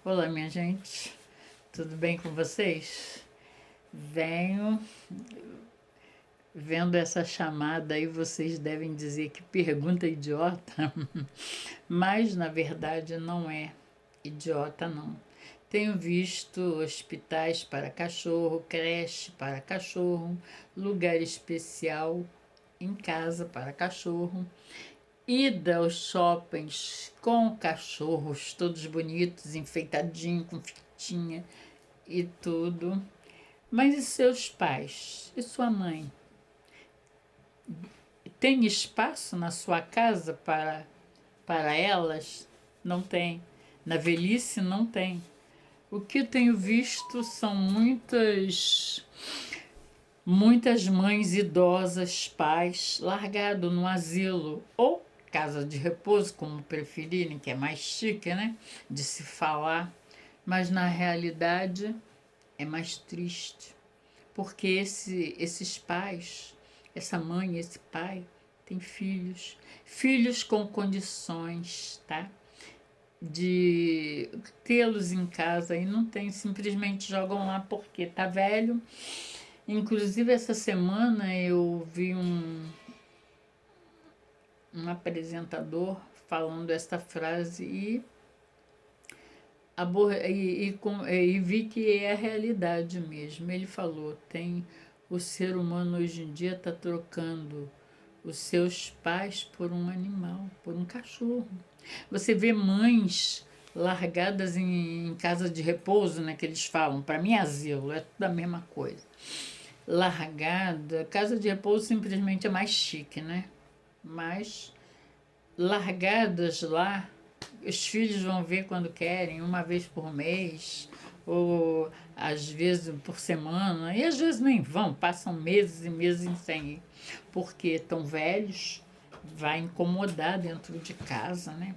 Olá, minha gente, tudo bem com vocês? Venho vendo essa chamada aí, vocês devem dizer que pergunta idiota, mas na verdade não é idiota, não. Tenho visto hospitais para cachorro, creche para cachorro, lugar especial em casa para cachorro, ida aos shoppings com cachorros todos bonitos, enfeitadinhos, com fitinha e tudo. Mas e seus pais? E sua mãe? Tem espaço na sua casa para elas? Não tem. Na velhice, não tem. O que eu tenho visto são muitas mães idosas, pais, largados no asilo ou casa de repouso, como preferirem, que é mais chique, né? De se falar. Mas na realidade é mais triste. Porque esses pais, essa mãe, esse pai, tem filhos, filhos com condições, tá? De tê-los em casa e não tem, simplesmente jogam lá porque tá velho. Inclusive essa semana eu vi um apresentador falando esta frase e vi que é a realidade mesmo. Ele falou, o ser humano hoje em dia está trocando os seus pais por um animal, por um cachorro. Você vê mães largadas em casa de repouso, né, que eles falam, para mim é asilo, é tudo a mesma coisa. Largada, casa de repouso simplesmente é mais chique, né? Mas largadas lá, os filhos vão ver quando querem, uma vez por mês, ou às vezes por semana, e às vezes nem vão, passam meses e meses sem ir, porque estão velhos, vai incomodar dentro de casa, né?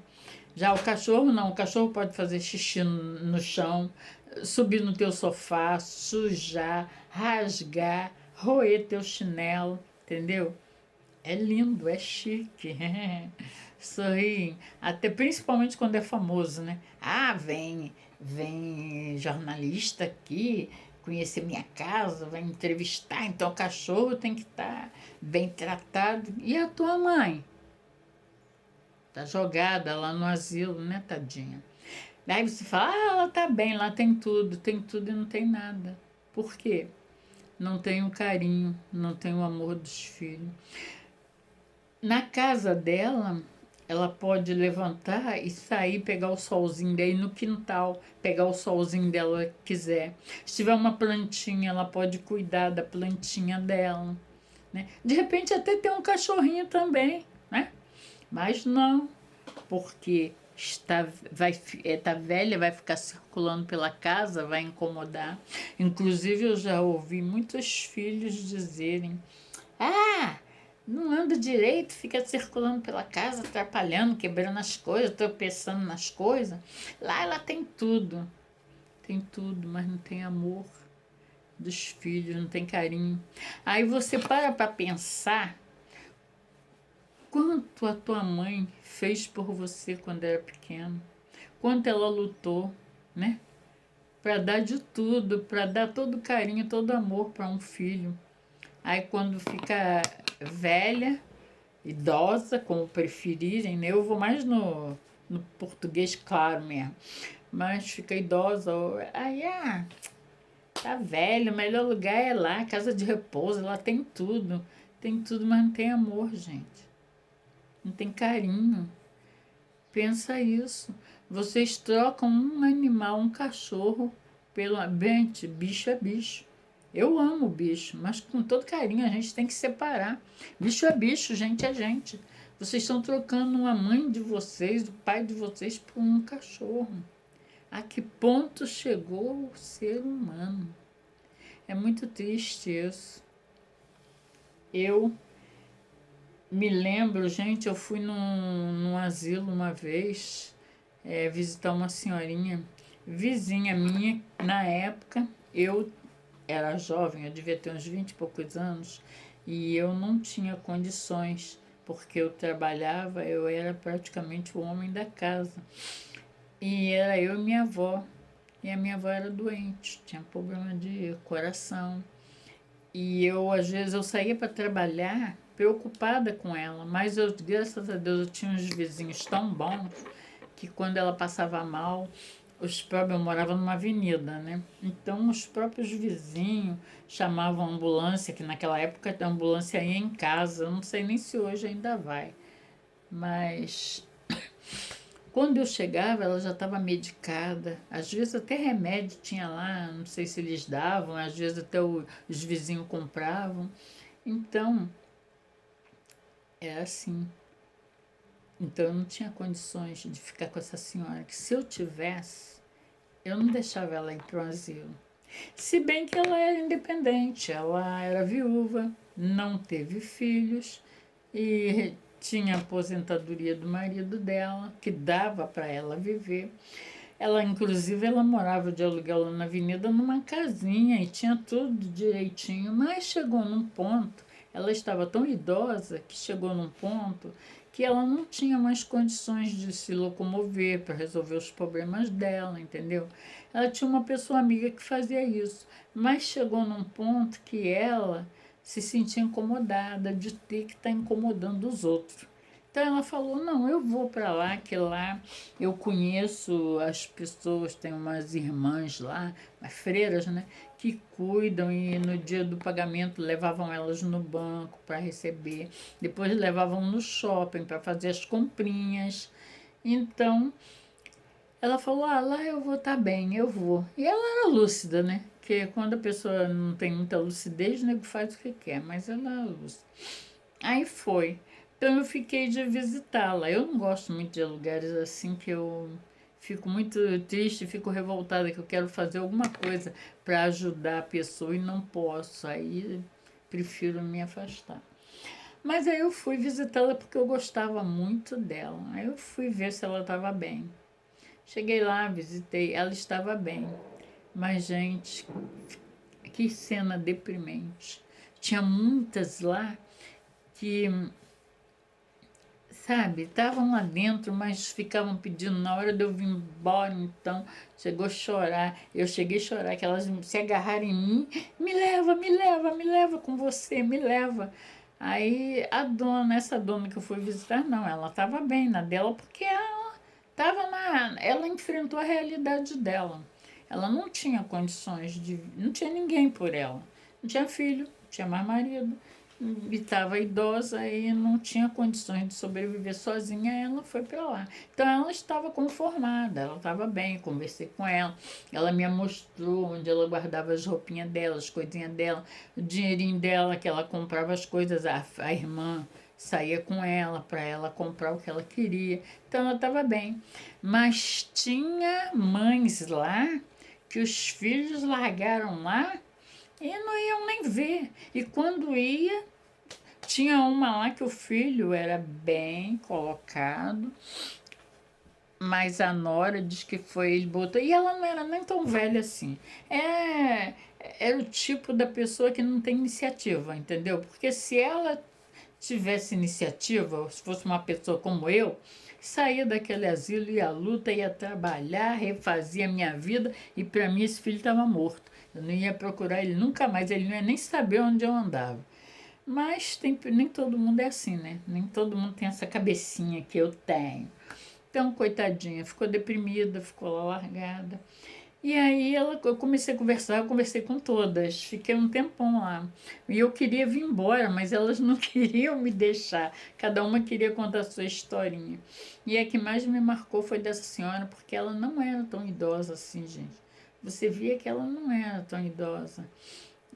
Já o cachorro não, o cachorro pode fazer xixi no chão, subir no teu sofá, sujar, rasgar, roer teu chinelo, entendeu? É lindo, é chique. Sorri. Até principalmente quando é famoso, né? Ah, vem jornalista aqui conhecer minha casa, vai entrevistar, então o cachorro tem que estar bem tratado. E a tua mãe? Tá jogada lá no asilo, né, tadinha? Daí você fala, ela tá bem, lá tem tudo e não tem nada. Por quê? Não tem o carinho, não tem o amor dos filhos. Na casa dela, ela pode levantar e sair, pegar o solzinho daí no quintal, pegar o solzinho dela que quiser. Se tiver uma plantinha, ela pode cuidar da plantinha dela, né? De repente até ter um cachorrinho também, né? Mas não, porque tá velha, vai ficar circulando pela casa, vai incomodar. Inclusive eu já ouvi muitos filhos dizerem: ah, não anda direito, fica circulando pela casa, atrapalhando, quebrando as coisas, tropeçando nas coisas. Lá ela tem tudo, mas não tem amor dos filhos, não tem carinho. Aí você para pensar quanto a tua mãe fez por você quando era pequeno, quanto ela lutou, né? Para dar de tudo, para dar todo carinho, todo amor para um filho. Aí quando fica velha, idosa, como preferirem, né? Eu vou mais no português claro mesmo. Mas fica idosa, aí tá velho, o melhor lugar é lá, casa de repouso, lá tem tudo. Tem tudo, mas não tem amor, gente. Não tem carinho. Pensa isso. Vocês trocam um animal, um cachorro, pelo ambiente. Bicho é bicho. Eu amo bicho, mas com todo carinho a gente tem que separar. Bicho é bicho, gente é gente. Vocês estão trocando uma mãe de vocês, o pai de vocês, por um cachorro. A que ponto chegou o ser humano? É muito triste isso. Eu me lembro, gente, eu fui num asilo uma vez visitar uma senhorinha, vizinha minha, na época, eu era jovem, eu devia ter uns 20 e poucos anos, e eu não tinha condições, porque eu trabalhava, eu era praticamente o homem da casa. E era eu e minha avó. E a minha avó era doente, tinha problema de coração. E eu, às vezes, eu saía para trabalhar preocupada com ela, mas eu, graças a Deus, eu tinha uns vizinhos tão bons que quando ela passava mal, os próprios, eu morava numa avenida, né? Então, os próprios vizinhos chamavam a ambulância, que naquela época a ambulância ia em casa, eu não sei nem se hoje ainda vai, mas quando eu chegava, ela já estava medicada. Às vezes até remédio tinha lá, não sei se eles davam, às vezes até os vizinhos compravam. Então, é assim. Então eu não tinha condições de ficar com essa senhora, que se eu tivesse, eu não deixava ela ir para o asilo. Se bem que ela era independente, ela era viúva, não teve filhos e tinha a aposentadoria do marido dela, que dava para ela viver. Ela, inclusive, ela morava de aluguel lá na avenida numa casinha e tinha tudo direitinho, mas chegou num ponto, ela estava tão idosa que chegou num ponto que ela não tinha mais condições de se locomover para resolver os problemas dela, entendeu? Ela tinha uma pessoa amiga que fazia isso, mas chegou num ponto que ela se sentia incomodada de ter que estar incomodando os outros. Então ela falou: não, eu vou para lá, que lá eu conheço as pessoas, tem umas irmãs lá, umas freiras, né, que cuidam e no dia do pagamento levavam elas no banco para receber, depois levavam no shopping para fazer as comprinhas. Então ela falou: ah, lá eu vou estar bem, eu vou. E ela era lúcida, né? Porque quando a pessoa não tem muita lucidez, o nego faz o que quer, mas ela era lúcida. Aí foi. Então eu fiquei de visitá-la. Eu não gosto muito de lugares assim que eu fico muito triste, fico revoltada que eu quero fazer alguma coisa para ajudar a pessoa e não posso. Aí prefiro me afastar. Mas aí eu fui visitá-la porque eu gostava muito dela. Aí eu fui ver se ela estava bem. Cheguei lá, visitei, ela estava bem. Mas, gente, que cena deprimente. Tinha muitas lá que, sabe, estavam lá dentro, mas ficavam pedindo. Na hora de eu vir embora, então, chegou a chorar. Eu cheguei a chorar, que elas se agarraram em mim. Me leva, me leva, me leva com você, me leva. Aí a dona, essa dona que eu fui visitar, não, ela estava bem na dela, porque ela estava ela enfrentou a realidade dela. Ela não tinha condições de, não tinha ninguém por ela. Não tinha filho, não tinha mais marido, e estava idosa e não tinha condições de sobreviver sozinha, ela foi para lá. Então ela estava conformada, ela estava bem, conversei com ela, ela me mostrou onde ela guardava as roupinhas dela, as coisinhas dela, o dinheirinho dela, que ela comprava as coisas, a irmã saía com ela para ela comprar o que ela queria. Então ela estava bem. Mas tinha mães lá que os filhos largaram lá e não iam nem ver. E quando ia, tinha uma lá que o filho era bem colocado, mas a nora diz que foi, ele botou. E ela não era nem tão velha assim. É, era o tipo da pessoa que não tem iniciativa, entendeu? Porque se ela tivesse iniciativa, se fosse uma pessoa como eu, saía daquele asilo, ia à luta, ia trabalhar, refazia a minha vida, e para mim esse filho estava morto. Eu não ia procurar ele nunca mais, ele não ia nem saber onde eu andava. Mas nem todo mundo é assim, né? Nem todo mundo tem essa cabecinha que eu tenho. Então, coitadinha, ficou deprimida, ficou lá largada. E aí eu comecei a conversar, eu conversei com todas, fiquei um tempão lá. E eu queria vir embora, mas elas não queriam me deixar. Cada uma queria contar a sua historinha. E a que mais me marcou foi dessa senhora, porque ela não era tão idosa assim, gente. Você via que ela não era tão idosa.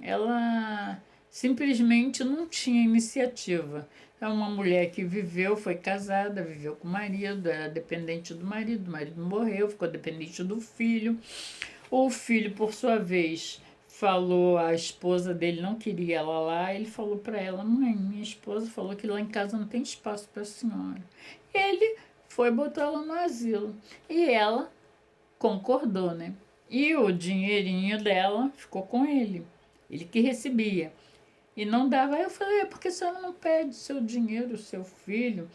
Ela simplesmente não tinha iniciativa. É uma mulher que viveu, foi casada, viveu com o marido, era dependente do marido morreu, ficou dependente do filho. O filho, por sua vez, falou, a esposa dele não queria ela lá, ele falou para ela: mãe, minha esposa falou que lá em casa não tem espaço para a senhora. Ele foi botar ela no asilo e ela concordou, né? E o dinheirinho dela ficou com ele que recebia. E não dava. Aí eu falei: é porque a senhora não pede seu dinheiro, seu filho?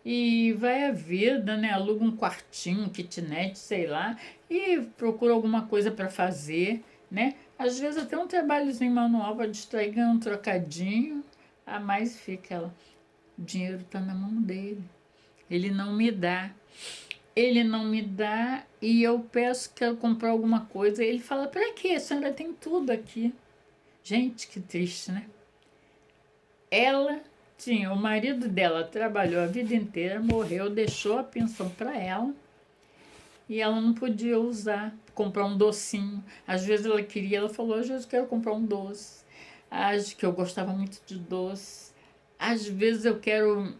e vai à vida, né? Aluga um quartinho, um kitnet, sei lá, e procura alguma coisa para fazer, né? Às vezes até um trabalhozinho manual para distrair, ganha um trocadinho, a mais fica ela. O dinheiro está na mão dele. Ele não me dá. Ele não me dá e eu peço que eu comprar alguma coisa. Ele fala, para quê? A senhora tem tudo aqui. Gente, que triste, né? Ela tinha, o marido dela trabalhou a vida inteira, morreu, deixou a pensão para ela e ela não podia usar, comprar um docinho. Às vezes ela queria, ela falou, às vezes eu quero comprar um doce. Acho que eu gostava muito de doce. Às vezes eu quero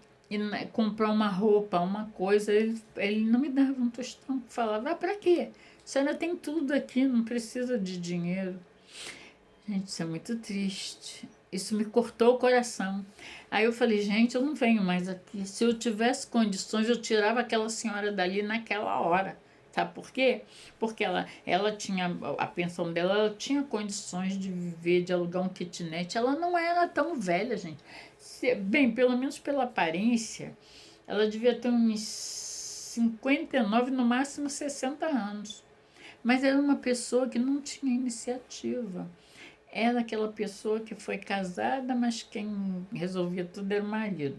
comprar uma roupa, uma coisa. Ele não me dava um tostão, falava, ah, para quê? A senhora tem tudo aqui, não precisa de dinheiro. Gente, isso é muito triste. Isso me cortou o coração. Aí eu falei, gente, eu não venho mais aqui. Se eu tivesse condições, eu tirava aquela senhora dali naquela hora. Sabe por quê? Porque ela tinha, a pensão dela, ela tinha condições de viver, de alugar um kitnet. Ela não era tão velha, gente. Bem, pelo menos pela aparência, ela devia ter uns 59, no máximo 60 anos. Mas era uma pessoa que não tinha iniciativa. Era aquela pessoa que foi casada, mas quem resolvia tudo era o marido.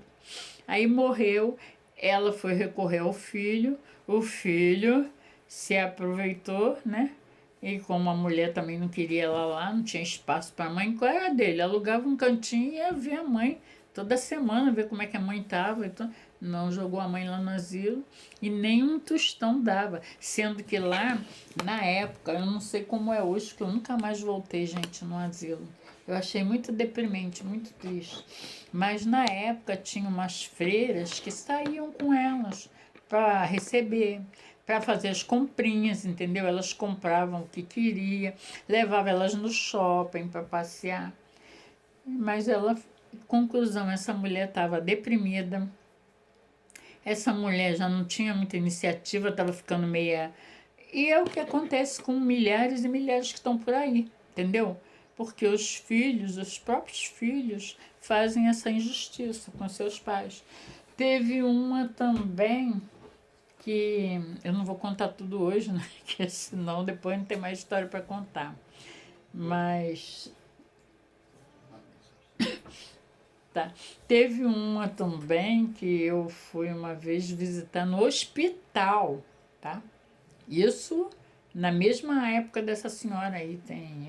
Aí morreu, ela foi recorrer ao filho, o filho se aproveitou, né? E como a mulher também não queria ela lá, não tinha espaço para a mãe, qual era dele? Alugava um cantinho e ia ver a mãe toda semana, ver como é que a mãe estava. Então, não jogou a mãe lá no asilo e nem um tostão dava. Sendo que lá, na época, eu não sei como é hoje, porque eu nunca mais voltei, gente, no asilo. Eu achei muito deprimente, muito triste. Mas na época tinha umas freiras que saíam com elas para receber, para fazer as comprinhas, entendeu? Elas compravam o que queria, levava elas no shopping para passear. Mas ela, conclusão, essa mulher estava deprimida. Essa mulher já não tinha muita iniciativa, estava ficando meia. E é o que acontece com milhares e milhares que estão por aí, entendeu? Porque os filhos, os próprios filhos, fazem essa injustiça com seus pais. Teve uma também que eu não vou contar tudo hoje, né? Que senão depois não tem mais história para contar. Mas tá. Teve uma também que eu fui uma vez visitar no hospital, tá? Isso na mesma época dessa senhora aí,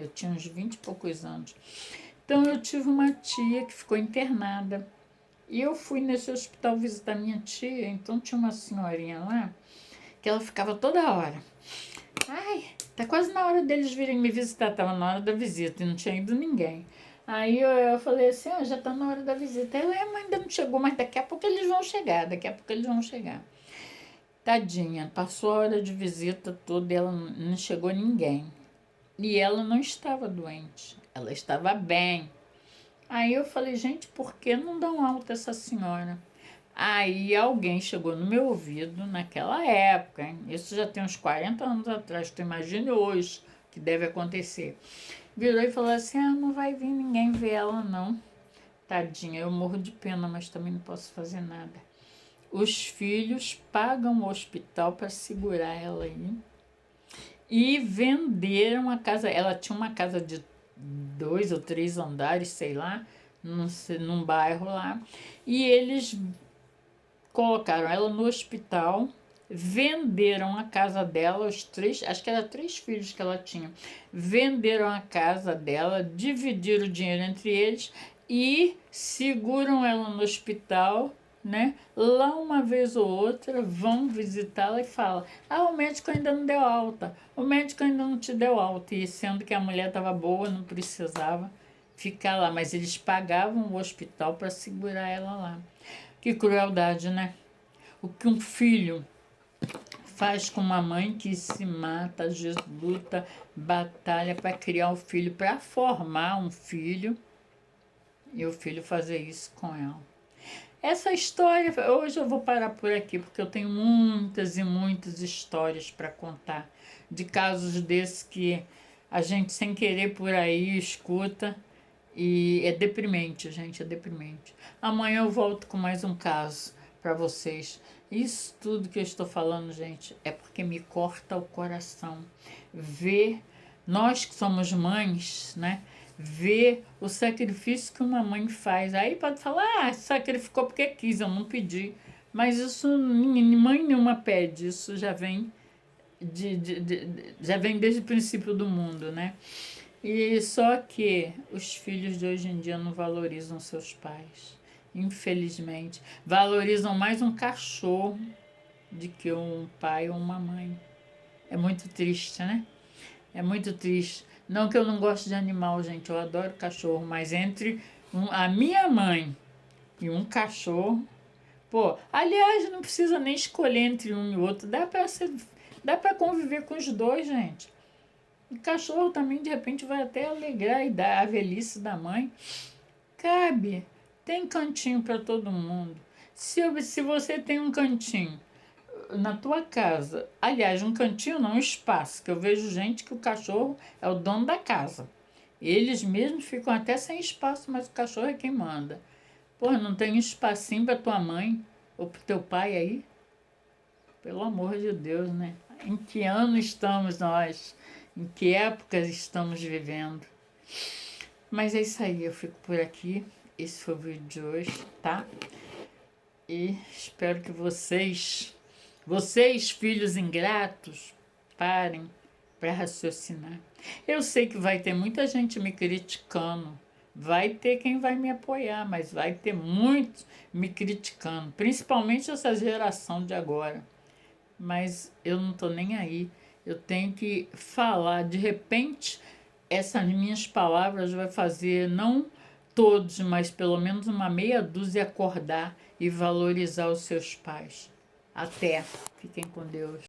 eu tinha uns 20 e poucos anos. Então eu tive uma tia que ficou internada. E eu fui nesse hospital visitar minha tia, então tinha uma senhorinha lá que ela ficava toda hora. Ai, tá quase na hora deles virem me visitar, tava na hora da visita e não tinha ido ninguém. Aí eu falei assim, ah, já tá na hora da visita. Ela, mas ainda não chegou, mas daqui a pouco eles vão chegar, daqui a pouco eles vão chegar. Tadinha, passou a hora de visita toda e ela não chegou ninguém. E ela não estava doente, ela estava bem. Aí eu falei, gente, por que não dão alta essa senhora? Aí alguém chegou no meu ouvido naquela época, hein? Isso já tem uns 40 anos atrás, tu imagine hoje o que deve acontecer. Virou e falou assim, ah, não vai vir ninguém ver ela não. Tadinha, eu morro de pena, mas também não posso fazer nada. Os filhos pagam o hospital para segurar ela aí e venderam a casa. Ela tinha uma casa de 2 ou 3 andares, sei lá, num bairro lá. E eles colocaram ela no hospital, venderam a casa dela, os três, acho que era 3 filhos que ela tinha. Venderam a casa dela, dividiram o dinheiro entre eles e seguram ela no hospital, né? Lá uma vez ou outra vão visitá-la e falam: ah, o médico ainda não deu alta, o médico ainda não te deu alta. E sendo que a mulher estava boa, não precisava ficar lá, mas eles pagavam o hospital para segurar ela lá. Que crueldade, né? O que um filho faz com uma mãe que se mata, às vezes luta, batalha para criar um filho, para formar um filho, e o filho fazer isso com ela. Essa história, hoje eu vou parar por aqui, porque eu tenho muitas e muitas histórias para contar, de casos desses que a gente sem querer por aí escuta, e é deprimente, gente, é deprimente. Amanhã eu volto com mais um caso para vocês. Isso tudo que eu estou falando, gente, é porque me corta o coração. Ver, nós que somos mães, né? Ver o sacrifício que uma mãe faz. Aí pode falar, sacrificou porque quis, eu não pedi. Mas isso mãe nenhuma pede, isso já vem já vem desde o princípio do mundo, né? E só que os filhos de hoje em dia não valorizam seus pais. Infelizmente, valorizam mais um cachorro do que um pai ou uma mãe. É muito triste, né? É muito triste. Não que eu não goste de animal, gente, eu adoro cachorro, mas entre a minha mãe e um cachorro, pô, aliás, não precisa nem escolher entre um e outro, dá para conviver com os dois, gente. O cachorro também, de repente, vai até alegrar a velhice da mãe. Cabe. Tem cantinho para todo mundo. Se você tem um cantinho na tua casa, aliás, um cantinho não, um espaço, que eu vejo gente que o cachorro é o dono da casa. Eles mesmos ficam até sem espaço, mas o cachorro é quem manda. Pô, não tem um espacinho para tua mãe ou para teu pai aí? Pelo amor de Deus, né? Em que ano estamos nós? Em que épocas estamos vivendo? Mas é isso aí, eu fico por aqui. Esse foi o vídeo de hoje, tá? E espero que vocês, filhos ingratos, parem para raciocinar. Eu sei que vai ter muita gente me criticando. Vai ter quem vai me apoiar, mas vai ter muitos me criticando, principalmente essa geração de agora. Mas eu não tô nem aí. Eu tenho que falar. De repente, essas minhas palavras vai fazer, não todos, mas pelo menos uma meia dúzia acordar e valorizar os seus pais. Até. Fiquem com Deus.